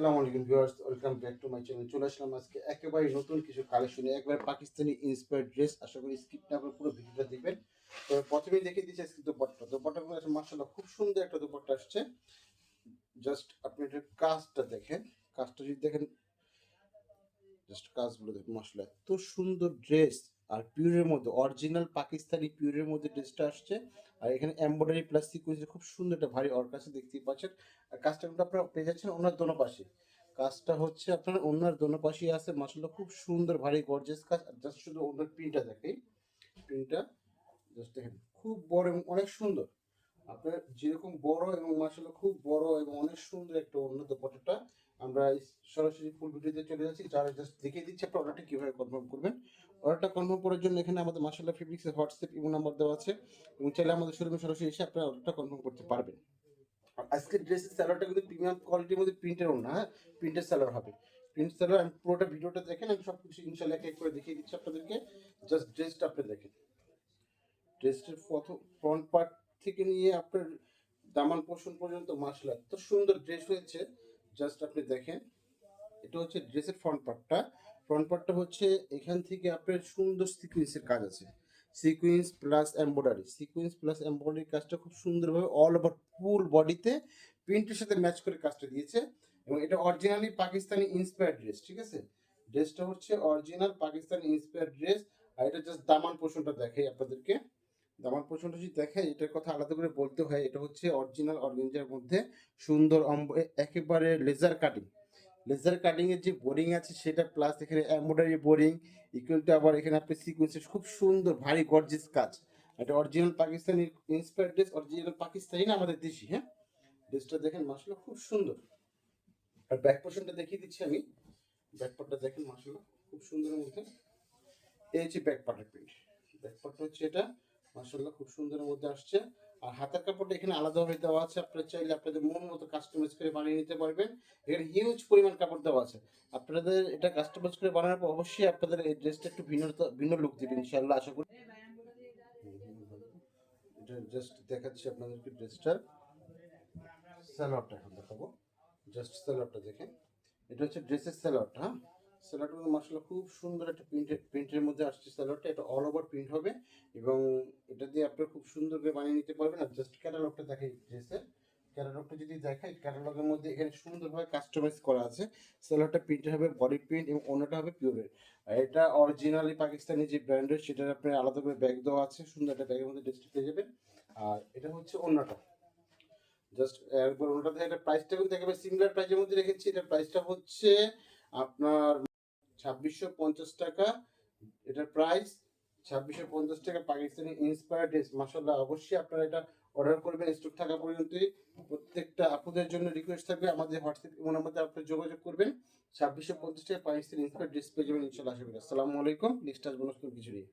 আসসালামু আলাইকুম viewers, welcome back to my channel. চলে আসলাম আজকে একেবারে নতুন কিছু কালেকশনে, একবারে পাকিস্তানি ইন্সপায়ার্ড ড্রেস। আশা করি স্কিপ না করে পুরো ভিডিওটা দেখবেন। তো প্রথমেই দেখিয়ে দিচ্ছি আজকে দোপাট্টাগুলো আছে মাশাআল্লাহ, খুব সুন্দর একটা দোপাট্টা আসছে। জাস্ট আপনি এটার কাজটা দেখেন, কাজটা যদি দেখেন, জাস্ট কাজগুলো দেখুন মাশাআল্লাহ, এত সুন্দর ড্রেস। আর পিওরের মধ্যে, অরিজিনাল পাকিস্তানি পিওরের মধ্যে ড্রেসটা আসছে। আর এখানে এমব্রয়ডারি প্লাস সিকোয়েন্সের খুব সুন্দর একটা ভারী ওয়ার্ক আছে, দেখতেই পাচ্ছেন। আর কাজটা কিন্তু আপনারা পেয়ে যাচ্ছেন ওনার দোনো পাশে। কাজটা হচ্ছে আপনার ওনার দোনো পাশেই আছে মাশাআল্লাহ, খুব সুন্দর ভারী গর্জিয়াস কাজ। আর জাস্ট শুধু ওনার প্রিন্টটা দেখাই, প্রিন্টটা জাস্ট দেখেন, খুব বড় এবং অনেক সুন্দর। আপনার যেরকম বড় এবং মাশাআল্লাহ খুব বড় এবং অনেক সুন্দর একটা অন্য দোপাট্টাটা আমরা সরাসরি ফুল ভিডিওতে চলে যাচ্ছি। যারা জাস্ট দেখিয়ে দিচ্ছে আপনার অর্ডারটা কিভাবে কনফার্ম করবেন। অর্ডারটা কনফার্ম করার জন্য এখানে আমাদের মাশাআল্লাহ ফেব্রিক্সের হোয়াটসঅ্যাপ ইমো নাম্বার দেওয়া আছে, এবং চাইলে আমাদের শোরুমে সরাসরি এসে আপনার অর্ডারটা কনফার্ম করতে পারবেন। আর আজকের ড্রেসের স্যালোয়ারটা কিন্তু প্রিমিয়াম কোয়ালিটির মধ্যে প্রিন্টের না, হ্যাঁ, প্রিন্টের স্যালোয়ার হবে। প্রিন্ট স্যালোয়ার, আমি পুরোটা ভিডিওটা দেখেন, আমি সব কিছু ইনশাআল্লাহ এক এক করে দেখিয়ে দিচ্ছি আপনাদেরকে। জাস্ট ড্রেসটা আপনি দেখেন, ড্রেসটার ফ্রন্ট পার্ট থেকে নিয়ে আপনার দামান পোর্শন পর্যন্ত মাশাআল্লাহ এত সুন্দর ড্রেস হয়েছে। জাস্ট আপনি দেখেন, এটা হচ্ছে ড্রেসের ফ্রন্ট পার্টটা। ফ্রন্ট পার্টটা হচ্ছে এখান থেকে আপনার সুন্দর সিকোয়েন্সের কাজ আছে, sequence plus embroidery, sequence plus embroidery কাজটা খুব সুন্দরভাবে অল ওভার ফুল বডিতে প্রিন্টের সাথে ম্যাচ করে কাজটা দিয়েছে। এবং এটা অরিজিনালি পাকিস্তানি ইন্সপায়ার্ড ড্রেস, ঠিক আছে। ড্রেসটা হচ্ছে অরিজিনাল পাকিস্তানি ইন্সপায়ার্ড ড্রেস। আর এটা জাস্ট দামান পোর্শনটা দেখাই আপনাদেরকে। দামান পোর্শনটা যদি দেখাই, এটার কথা আলাদা করে বলতে হয়, এটা হচ্ছে অরিজিনাল অর্গানজার মধ্যে সুন্দর একেবারে লেজার কাটিং, লেজার কাটিং এর যে বোরিং আছে সেটা, প্লাস এখানে এমব্রয়ডারি বোরিং ইকুয়াল টু আবার এখানে আপনি সিকোয়েন্সের খুব সুন্দর ভারী গর্জিয়াস কাজ। এটা original Pakistani inspired dress, original Pakistani না আমাদের দেশি, হ্যাঁ। ড্রেসটা দেখেন মাশাআল্লাহ খুব সুন্দর। আর ব্যাক পোর্শনটা দেখিয়ে দিচ্ছি আমি, ব্যাক পার্টটা দেখেন মাশাআল্লাহ খুব সুন্দরের মধ্যে। এই হচ্ছে ব্যাক পার্টের প্রিন্ট, ব্যাক পার্টটা হচ্ছে এটা মাশাআল্লাহ খুব সুন্দরের মধ্যে আসছে। আর হাতের কাপড়টা এখানে আলাদাভাবে দেওয়া আছে, আপনারা চাইলে আপনাদের মন মতো কাস্টমাইজ করে বানিয়ে নিতে পারবেন। এখানে হিউজ পরিমাণ কাপড় দেওয়া আছে। আপনাদের এটা কাস্টমাইজ করে বানানোর পর অবশ্যই আপনাদের এই ড্রেসটা একটু ভিন্ন লুক দেবে ইনশাআল্লাহ, আশা করি। এটা জাস্ট দেখাচ্ছি আপনাদেরকে ড্রেসটার সালোয়ারটা, এখন দেখাবো। জাস্ট সালোয়ারটা দেখেন, এটা হচ্ছে ড্রেসের সালোয়ারটা, হ্যাঁ। সালোয়ারটা কিন্তু মাশাআল্লাহ খুব সুন্দর একটা প্রিন্টের মধ্যে আসছে সালোয়ারটা। এটা অল ওভার প্রিন্ট হবে, এবং এটা দিয়ে আপনারা খুব সুন্দর করে বানিয়ে নিতে পারবেন। আর জাস্ট ক্যাটালগটা দেখাই ড্রেসের, ক্যাটালগটা যদি দেখাই, ক্যাটালগের মধ্যে এখানে সুন্দরভাবে কাস্টমাইজ করা আছে। সালোয়ারটা প্রিন্টের হবে বডি প্রিন্ট, এবং অন্যটা হবে পিওরের। আর এটা অরিজিনালি পাকিস্তানি যে ব্র্যান্ডের, সেটার আপনার আলাদা করে ব্যাগ দেওয়া আছে, সুন্দর একটা ব্যাগের মধ্যে ড্রেসটা পেয়ে যাবেন। আর এটা হচ্ছে অন্যটা, জাস্ট একবার ওটাতে একটা প্রাইসটা কিন্তু একেবারে সিমিলার প্রাইসের মধ্যে রেখেছি। এটার প্রাইসটা হচ্ছে আপনার 2650 টাকা। এটার প্রাইস 2650 টাকা, পাকিস্তানি ইন্সপায়ার্ড ড্রেস। মাশাআল্লাহ, অবশ্যই আপনারা এটা অর্ডার করবেন স্টক থাকা পর্যন্তই। প্রত্যেকটা আপুদের জন্য রিকোয়েস্ট থাকবে, আমাদের হোয়াটসঅ্যাপ নাম্বারে আপনারা যোগাযোগ করবেন। 2650 টাকা পাকিস্তানি ইন্সপায়ার্ড ড্রেস পেয়ে যাবেন ইনশাআল্লাহ, আশা করি। আসসালামু আলাইকুম, নেক্সট আসবো নতুন কিছু নিয়ে।